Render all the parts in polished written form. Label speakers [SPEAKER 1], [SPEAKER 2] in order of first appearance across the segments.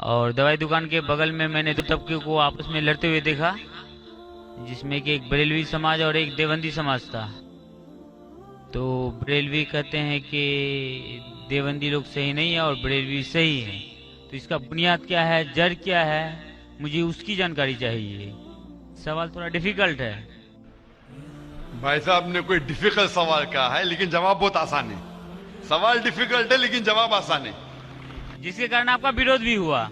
[SPEAKER 1] اور دوائی دکان کے بغل میں میں نے دو طبقے کو آپس میں لڑتے ہوئے دیکھا، جس میں کہ ایک بریلوی سماج اور ایک دیوبندی سماج تھا۔ تو بریلوی کہتے ہیں کہ دیوبندی لوگ صحیح نہیں ہے اور بریلوی صحیح ہے، تو اس کا بنیاد کیا ہے، جڑ کیا ہے، مجھے اس کی جانکاری چاہیے۔ سوال تھوڑا ڈیفیکلٹ ہے۔
[SPEAKER 2] بھائی صاحب نے کوئی ڈیفیکلٹ سوال کہا ہے لیکن جواب بہت آسان ہے۔ سوال ڈیفیکلٹ ہے لیکن جواب آسان ہے۔
[SPEAKER 1] جس کے کارن آپ کا وروध بھی ہوا۔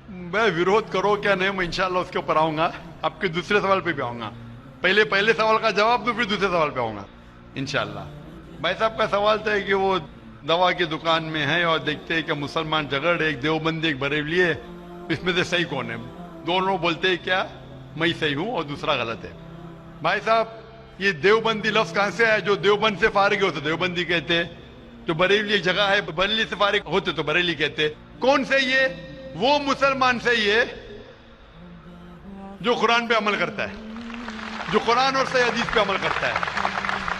[SPEAKER 2] میں وروध کرو کیا نہیں، میں انشاءاللہ اس کے اوپر آؤں گا، آپ کے دوسرے سوال پہ بھی آؤں گا۔ پہلے سوال کا جواب دو، پھر دوسرے سوال پہ آؤں گا انشاءاللہ۔ بھائی صاحب کا سوال تھا کہ وہ دوا کی دکان میں ہے اور دیکھتے ہیں کہ مسلمان جھگڑ، ایک دیوبندی ایک بریلوی ہے، اس میں سے صحیح کون ہے؟ دونوں بولتے ہیں کیا میں صحیح ہوں اور دوسرا غلط ہے۔ بھائی صاحب یہ دیوبندی لفظ کہاں سے ہے؟ جو دیوبند سے فارغ ہوتے دیوبندی کہتے، جو بریلی ایک جگہ ہے بریلی سے فارغ ہوتے تو بریلی کہتے۔ کون صحیح ہے؟ وہ مسلمان صحیح ہے جو قرآن پہ عمل کرتا ہے، جو قرآن اور صحیح حدیث پہ عمل کرتا ہے،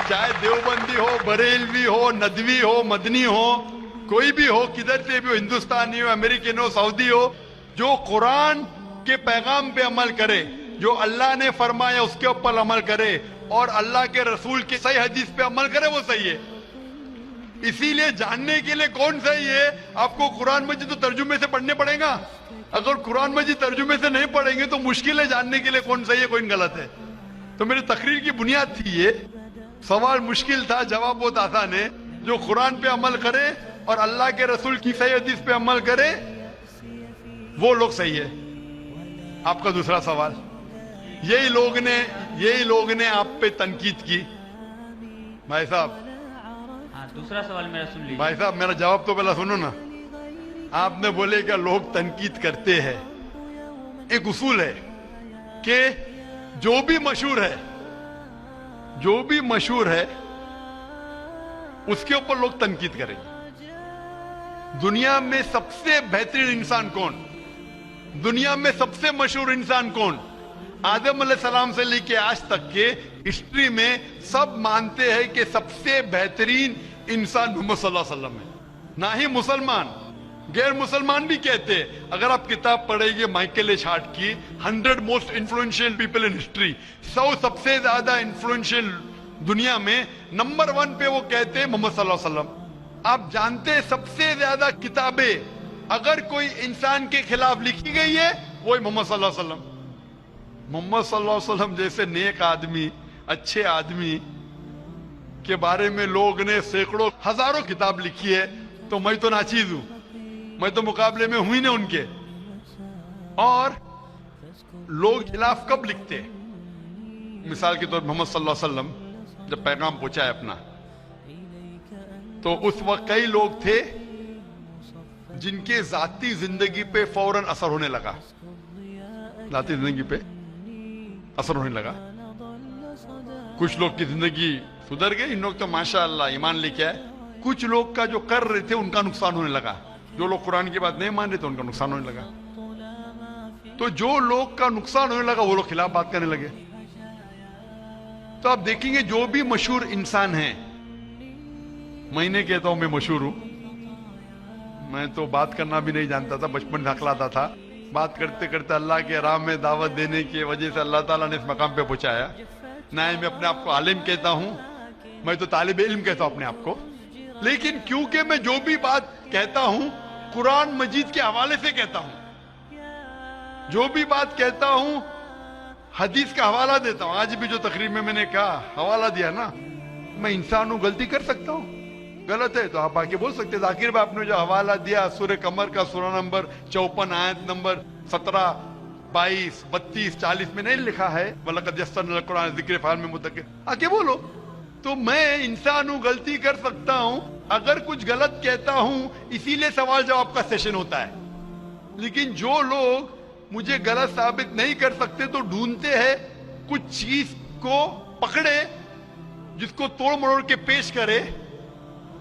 [SPEAKER 2] چاہے دیوبندی ہو، بریلوی ہو، ندوی ہو، مدنی ہو، کوئی بھی ہو، کدھر سے بھی ہو، ہندوستانی ہو، امریکن ہو، سعودی ہو، جو قرآن کے پیغام پہ عمل کرے، جو اللہ نے فرمایا اس کے اوپر عمل کرے اور اللہ کے رسول کی صحیح حدیث پہ عمل کرے، وہ صحیح ہے۔ اسی لیے جاننے کے لیے کون صحیح ہے، آپ کو قرآن مجید تو ترجمے سے پڑھنے پڑے گا۔ اگر قرآن مجید ترجمے سے نہیں پڑھیں گے تو مشکل ہے جاننے کے لیے کون صحیح ہے کون غلط ہے۔ تو میری تقریر کی بنیاد تھی یہ، سوال مشکل تھا، جواب بہت آسان ہے۔ جو قرآن پہ عمل کرے اور اللہ کے رسول کی صحیح حدیث پہ عمل کرے وہ لوگ صحیح ہے۔ آپ کا دوسرا سوال، یہی لوگ نے آپ پہ تنقید کی۔ بھائی صاحب
[SPEAKER 1] دوسرا سوال میرا سن لیجیے۔
[SPEAKER 2] بھائی صاحب میرا جواب تو پہلا سنو نا۔ آپ نے بولے کہ لوگ تنقید کرتے ہیں، ایک اصول ہے کہ جو بھی مشہور ہے اس کے اوپر لوگ تنقید کریں گے۔ دنیا میں سب سے بہترین انسان کون؟ دنیا میں سب سے مشہور انسان کون؟ آدم علیہ السلام سے لے کے آج تک کے ہسٹری میں سب مانتے ہیں کہ سب سے بہترین انسان محمد صلی اللہ علیہ وسلم ہے۔ نہ ہی مسلمان، غیر مسلمان بھی کہتے ہیں۔ اگر آپ کتاب پڑھیں گے مائیکل ایچ ہارٹ کی 100 most influential people in history, 100 سب سے زیادہ انفلوئنشل دنیا میں، نمبر 1 پہ وہ کہتے ہیں محمد صلی اللہ علیہ وسلم۔ آپ جانتے ہیں سب سے زیادہ کتابیں اگر کوئی انسان کے خلاف لکھی گئی ہے وہی محمد صلی اللہ علیہ وسلم۔ محمد صلی اللہ علیہ وسلم جیسے نیک آدمی، اچھے آدمی کے بارے میں لوگ نے سینکڑوں ہزاروں کتاب لکھی ہے، تو میں تو ناچیز ہوں، میں تو مقابلے میں ہوں ہی نہیں ان کے۔ اور لوگ خلاف کب لکھتے ہیں؟ مثال کے طور پر محمد صلی اللہ علیہ وسلم جب پیغام پہنچا ہے اپنا، تو اس وقت کئی لوگ تھے جن کے ذاتی زندگی پہ فوراً اثر ہونے لگا، ذاتی زندگی پہ اثر ہونے لگا۔ کچھ لوگ کی زندگی سدھر گئی، ان لوگ تو ماشاءاللہ ایمان لے کے آئے۔ کچھ لوگ کا جو کر رہے تھے ان کا نقصان ہونے لگا، جو لوگ قرآن کی بات نہیں مان رہے تھے ان کا نقصان ہونے لگا۔ تو جو لوگ کا نقصان ہونے لگا وہ لوگ خلاف بات کرنے لگے۔ تو آپ دیکھیں گے جو بھی مشہور انسان ہیں، میں نہیں کہتا ہوں میں مشہور ہوں، میں تو بات کرنا بھی نہیں جانتا تھا، بچپن سے ہکلاتا تھا، بات کرتے کرتے اللہ کے راہ میں دعوت دینے کی وجہ سے اللہ تعالیٰ نے اس مقام پہ پہنچایا۔ نہ ہی میں اپنے آپ کو عالم کہتا ہوں، میں تو طالب علم کہتا ہوں اپنے آپ کو، لیکن کیونکہ میں جو بھی بات کہتا ہوں قرآن مجید کے حوالے سے کہتا ہوں، جو بھی بات کہتا ہوں حدیث کا حوالہ دیتا ہوں۔ آج بھی جو تقریر میں نے کہا حوالہ دیا نا، میں انسان ہوں، غلطی کر سکتا ہوں، غلط ہے تو آپ آ کے بول سکتے ہیں۔ ذاکر بھائی آپ نے جو حوالہ دیا سورہ قمر کا سورہ نمبر 54 آیت نمبر 17، 22، 32، 40 میں نہیں لکھا ہے وَلَقَدْ يَسَّرْنَا الْقُرْآنَ لِلذِّكْرِ فَهَلْ مِن مُدَّكِرٍ؟ آ کے بولو۔ تو میں انسان ہوں، غلطی کر سکتا ہوں، اگر کچھ غلط کہتا ہوں اسی لیے سوال جواب کا سیشن ہوتا ہے۔ لیکن جو لوگ مجھے غلط ثابت نہیں کر سکتے تو ڈھونڈتے ہیں کچھ چیز کو پکڑے جس کو توڑ مروڑ کے پیش کرے،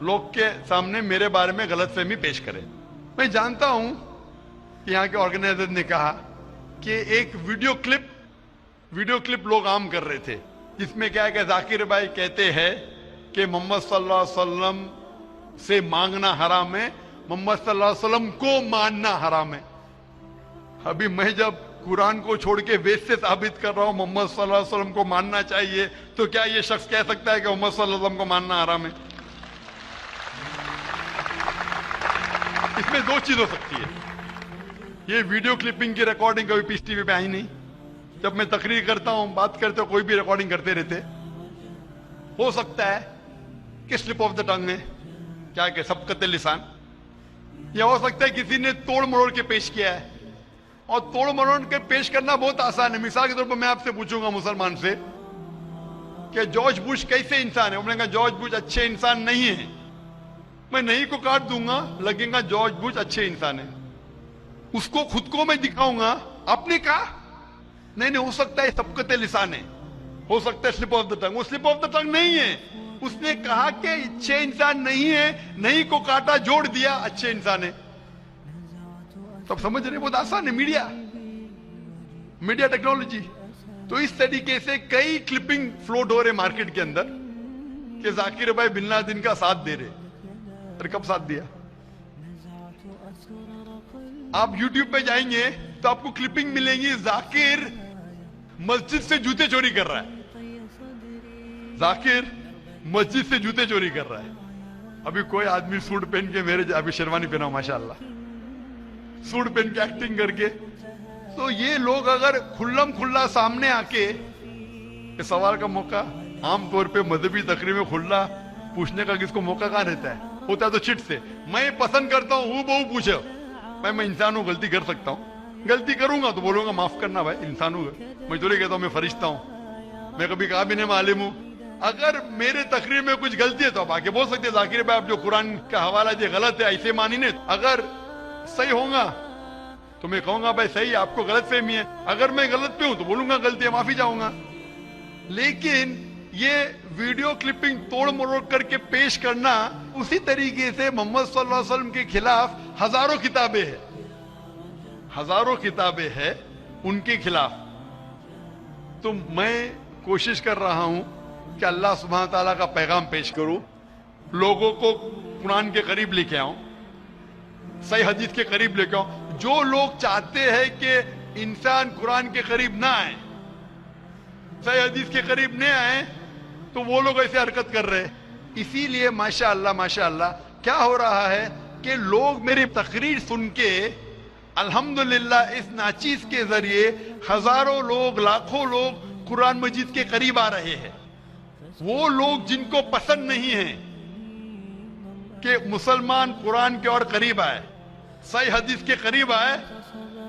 [SPEAKER 2] لوگ کے سامنے میرے بارے میں غلط فہمی پیش کرے۔ میں جانتا ہوں کہ یہاں کے آرگنائزر نے کہا کہ ایک ویڈیو کلپ لوگ عام کر رہے تھے، جس میں کیا ہے کہ ذاکر بھائی کہتے ہیں کہ محمد صلی اللہ علیہ وسلم سے مانگنا حرام ہے، محمد صلی اللہ علیہ وسلم کو ماننا حرام ہے۔ अभी मैं जब कुरान को छोड़ के वेद से साबित कर रहा हूं मोहम्मद सल्लल्लाहु अलैहि वसल्लम को मानना चाहिए, तो क्या ये शख्स कह सकता है कि मोहम्मद सल्लल्लाहु अलैहि वसल्लम को मानना हराम है? इसमें दो चीज हो सकती है। ये वीडियो क्लिपिंग की रिकॉर्डिंग कभी पीस टीवी पे आई नहीं। जब मैं तकरीर करता हूं, बात करते हो, कोई भी रिकॉर्डिंग करते रहते, हो सकता है कि स्लिप ऑफ द टंग है, क्या के सबकत लिसान, या हो सकता है किसी ने तोड़ मरोड़ के पेश किया है। और तोड़ मरोड़ के पेश करना बहुत आसान है। मिसाल के तौर पर मैं आपसे पूछूंगा मुसलमान से कि जॉर्ज बुश कैसे इंसान है, उन्होंने कहा जॉर्ज बुश अच्छे इंसान नहीं है। मैं नहीं को काट दूंगा, लगेगा जॉर्ज बुश अच्छे इंसान है। उसको खुद को मैं दिखाऊंगा, आपने कहा नहीं नहीं, हो सकता है सबकत लिसान है, हो सकता है स्लिप ऑफ द टंग। वो स्लिप ऑफ द टंग नहीं है, उसने कहा कि अच्छे इंसान नहीं है, नहीं को काटा, जोड़ दिया, अच्छे इंसान है। तब समझ रहे, बहुत आसान है। Media technology. तो इस तरीके से कई क्लिपिंग फ्लोट हो रहे मार्केट के अंदर कि जाकिर भाई बिन लादेन का साथ दे रहे। अरे कब साथ दिया? आप YouTube पे जाएंगे तो आपको क्लिपिंग मिलेंगी, जाकिर मस्जिद से जूते चोरी कर रहा है, जाकिर मस्जिद से जूते चोरी कर रहा है। अभी कोई आदमी सूट पहन के, मेरे अभी शेरवानी पहना माशाल्लाह, सूट पहन के एक्टिंग करके, तो ये लोग अगर खुल्लम खुल्ला सामने आके, इस सवाल का मौका आमतौर पे मजहबी तकरीर में खुल्ला पूछने का किसको मौका कहां रहता है? होता है तो चिट से। मैं पसंद करता हूं हूं बहु पूछो, भाई मैं इंसान हूं, गलती कर सकता हूं, गलती करूंगा तो बोलूंगा माफ करना भाई, इंसान हूं। मैं तो नहीं कहता हूं मैं फरिश्ता हूं, मैं कभी कहा भी नहीं मालिम हूं। अगर मेरे तकरीर में कुछ गलती है तो आप आके बोल सकते हैं जाकिर भाई आप जो कुरान का हवाला दिया गलत है, ऐसे मानी नहीं। अगर सही होगा तो मैं कहूंगा भाई सही, आपको गलत फहमी है। अगर मैं गलत पे हूं तो बोलूंगा गलती है, माफी चाहूंगा। लेकिन ये वीडियो क्लिपिंग तोड़ मरोड़ करके पेश करना, उसी तरीके से मोहम्मद सल्लल्लाहु अलैहि वसल्लम के खिलाफ हजारों किताबें हैं, हजारों किताबें हैं उनके खिलाफ। तो मैं कोशिश कर रहा हूं कि अल्लाह सुब्हान ताला का पैगाम पेश करूं, लोगों को कुरान के करीब लेके आऊं, सही हदीस के करीब लेके आऊं। जो लोग चाहते हैं कि इंसान कुरान के करीब ना आए, सही हदीस के करीब नहीं आए, तो वो लोग ऐसे हरकत कर रहे हैं। इसीलिए माशाअल्लाह माशाअल्लाह क्या हो रहा है कि लोग मेरी तकरीर सुन के अल्हम्दुलिल्लाह इस नाचीज के जरिए हजारों लोग, लाखों लोग कुरान मजीद के करीब आ रहे हैं। वो लोग जिनको पसंद नहीं है कि मुसलमान कुरान के और करीब आए, सही हदीस के करीब आए,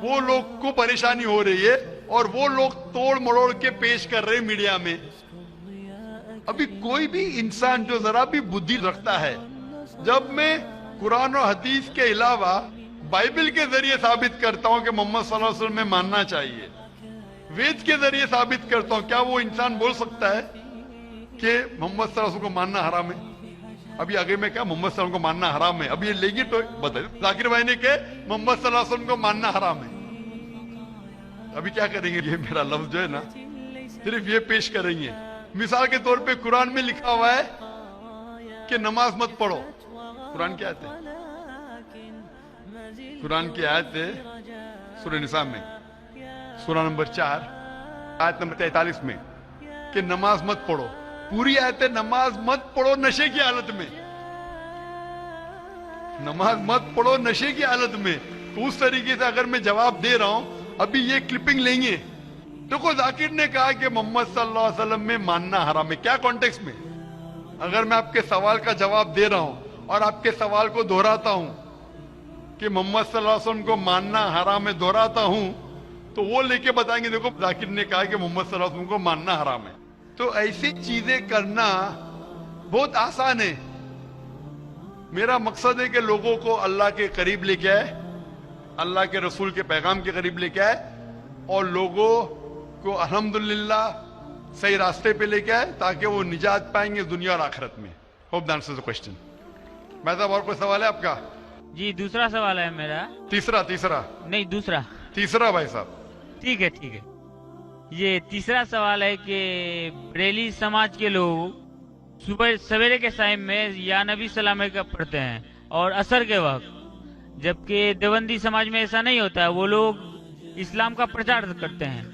[SPEAKER 2] वो लोग को परेशानी हो रही है और वो लोग तोड़ मरोड़ के पेश कर रहे हैं मीडिया में। अभी कोई भी इंसान जो जरा भी बुद्धि रखता है, जब मैं कुरान और हदीस के अलावा बाइबल के जरिए साबित करता हूं कि मोहम्मद सल्लल्लाहु अलैहि वसल्लम में मानना चाहिए, वेद के जरिए साबित करता हूं, क्या वो इंसान बोल सकता है कि मोहम्मद सल्लल्लाहु अलैहि वसल्लम को मानना हराम है? अभी आगे में क्या मोहम्मद सल्लल्लाहु अलैहि वसल्लम को मानना हराम है, अब ये लेगी तो बताइए। जाकिर भाई ने कहा मोहम्मद सल्लल्लाहु अलैहि वसल्लम को मानना हराम है। अभी क्या करेंगे? ये मेरा लफ्ज जो है ना, सिर्फ ये पेश करेंगे। मिसाल के तौर पे कुरान में लिखा हुआ है कि नमाज मत पढ़ो, कुरान की आयत है, कुरान की आयत है सूरह निसा में, सूरह नंबर 4 आयत नंबर 43 में, कि नमाज मत पढ़ो। पूरी आयत है नमाज मत पढ़ो नशे की हालत में, नमाज मत पढ़ो नशे की हालत में। तो उस तरीके से अगर मैं जवाब दे रहा हूं, अभी ये क्लिपिंग लेंगे, देखो जाकिर ने कहा कि मोहम्मद सल्लल्लाहु अलैहि वसल्लम में मानना हराम है, क्या कॉन्टेक्स्ट में? अगर मैं आपके सवाल का जवाब दे रहा हूं और आपके सवाल को दोहराता हूं कि मोहम्मद सल्लल्लाहु अलैहि वसल्लम को मानना हराम है, दोहराता हूं, तो वो लेके बताएंगे देखो जाकिर ने कहा कि मोहम्मद सल्लल्लाहु अलैहि वसल्लम को मानना हराम है। तो ऐसी चीजें करना बहुत आसान है। मेरा मकसद है कि लोगों को अल्लाह के करीब लेके आए, अल्लाह के रसूल के पैगाम के करीब लेके आए और लोगों को अल्हम्दुलिल्लाह सही रास्ते पे लेके आए ताकि वो निजात पाएंगे दुनिया और आखिरत में। Hope that answers the question. भाई साहब और कोई सवाल है आपका?
[SPEAKER 1] जी दूसरा सवाल है मेरा।
[SPEAKER 2] तीसरा
[SPEAKER 1] नहीं दूसरा।
[SPEAKER 2] तीसरा भाई साहब।
[SPEAKER 1] ठीक है ठीक है। ये तीसरा सवाल है कि बरेली समाज के लोग सुबह सवेरे के टाइम में या नबी सलाम का पढ़ते हैं और असर के वक्त, जबकि देवबंदी समाज में ऐसा नहीं होता है। वो लोग इस्लाम का प्रचार करते हैं,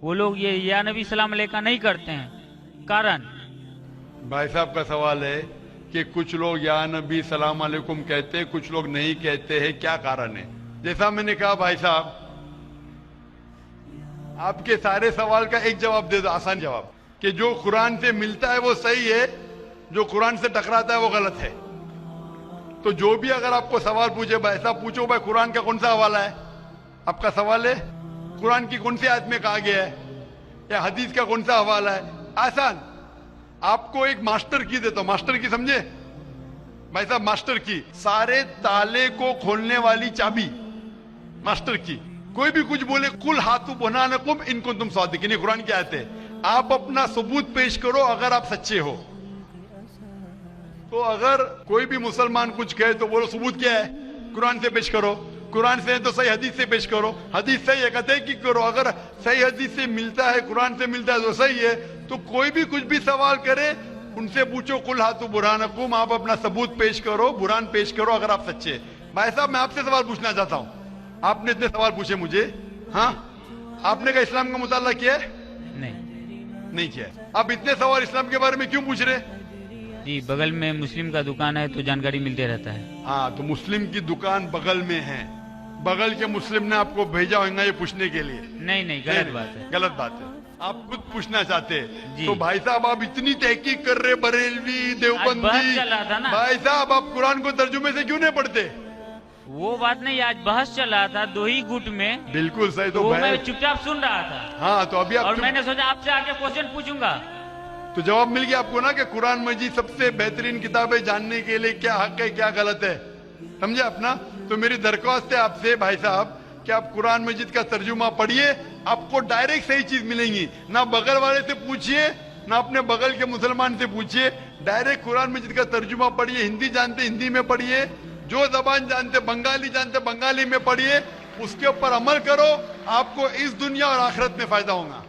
[SPEAKER 1] वो लोग ये या नबी सलाम अलैका नहीं करते हैं। कारण
[SPEAKER 2] भाई साहब का सवाल है कि कुछ लोग या नबी सलाम अलैकुम कहते हैं, कुछ लोग नहीं कहते हैं, क्या कारण है? जैसा मैंने कहा भाई साहब, आपके सारे सवाल का एक जवाब दे दो, आसान जवाब, कि जो कुरान से मिलता है वो सही है, जो कुरान से टकराता है वो गलत है। तो जो भी अगर आपको सवाल पूछे, भाई साहब पूछो भाई कुरान का कौन सा हवाला है, आपका सवाल है कुरान की कौन सी आयत में कहा गया है या हदीस का कौन सा हवाला है, आसान। आपको एक मास्टर की देता हूं, मास्टर की समझे भाई साहब, मास्टर की, सारे ताले को खोलने वाली चाबी, मास्टर की। कोई भी कुछ बोले, कुल हाथू बुरहानकुम इन कुंतुम सादिकीन, कुरान की आयत है। आप अपना सबूत पेश करो अगर आप सच्चे हो। तो अगर कोई भी मुसलमान कुछ कहे तो बोलो सबूत क्या है, कुरान से पेश करो, कुरान से है तो सही हदीस से पेश करो, हदीस सही है कहते कि करो, अगर सही हदीस से मिलता है, कुरान से मिलता है तो सही है। तो कोई भी कुछ भी सवाल करे उनसे पूछो, कुल हाथू बुरहानकुम, आप अपना सबूत पेश करो, बुरहान पेश करो अगर आप सच्चे। भाई साहब मैं आपसे सवाल पूछना चाहता हूं, आपने इतने सवाल पूछे मुझे, हाँ आपने क्या इस्लाम का मुताला किया है? नहीं किया है। आप इतने सवाल इस्लाम के बारे में क्यों पूछ रहे?
[SPEAKER 1] जी बगल में मुस्लिम का दुकान है तो जानकारी मिलते रहता है।
[SPEAKER 2] हाँ, तो मुस्लिम की दुकान बगल में है, बगल के मुस्लिम ने आपको भेजा होगा ये पूछने के लिए?
[SPEAKER 1] नहीं, गलत बात है,
[SPEAKER 2] गलत बात है। आप खुद पूछना चाहते हैं।
[SPEAKER 1] जी।
[SPEAKER 2] तो भाई साहब आप इतनी तहकीक कर रहे, बरेलवी देवबंदी,
[SPEAKER 1] बहस चल रहा था ना।
[SPEAKER 2] भाई साहब आप कुरान को तर्जुमे से क्यों नहीं पढ़ते?
[SPEAKER 1] वो बात नहीं, आज बहस चल रहा था दो ही गुट में।
[SPEAKER 2] बिल्कुल सही।
[SPEAKER 1] तो मैं चुपचाप सुन रहा था।
[SPEAKER 2] हाँ, तो अभी आप
[SPEAKER 1] और मैंने सोचा आपसे आके क्वेश्चन पूछूंगा।
[SPEAKER 2] तो जवाब मिल गया आपको ना कि कुरान मजीद सबसे बेहतरीन किताब है, जानने के लिए क्या हक है क्या गलत है, समझे अपना। तो मेरी दरख्वास्त है आपसे भाई साहब कि आप कुरान मजीद का तर्जुमा पढ़िए, आपको डायरेक्ट सही चीज मिलेंगी। ना बगल वाले से पूछिए, ना अपने बगल के मुसलमान से पूछिए, डायरेक्ट कुरान मजीद का तर्जुमा पढ़िए। हिंदी जानते हिंदी में पढ़िए, जो जबान जानते बंगाली जानते बंगाली में पढ़िए, उसके ऊपर अमल करो, आपको इस दुनिया और आखिरत में फायदा होगा।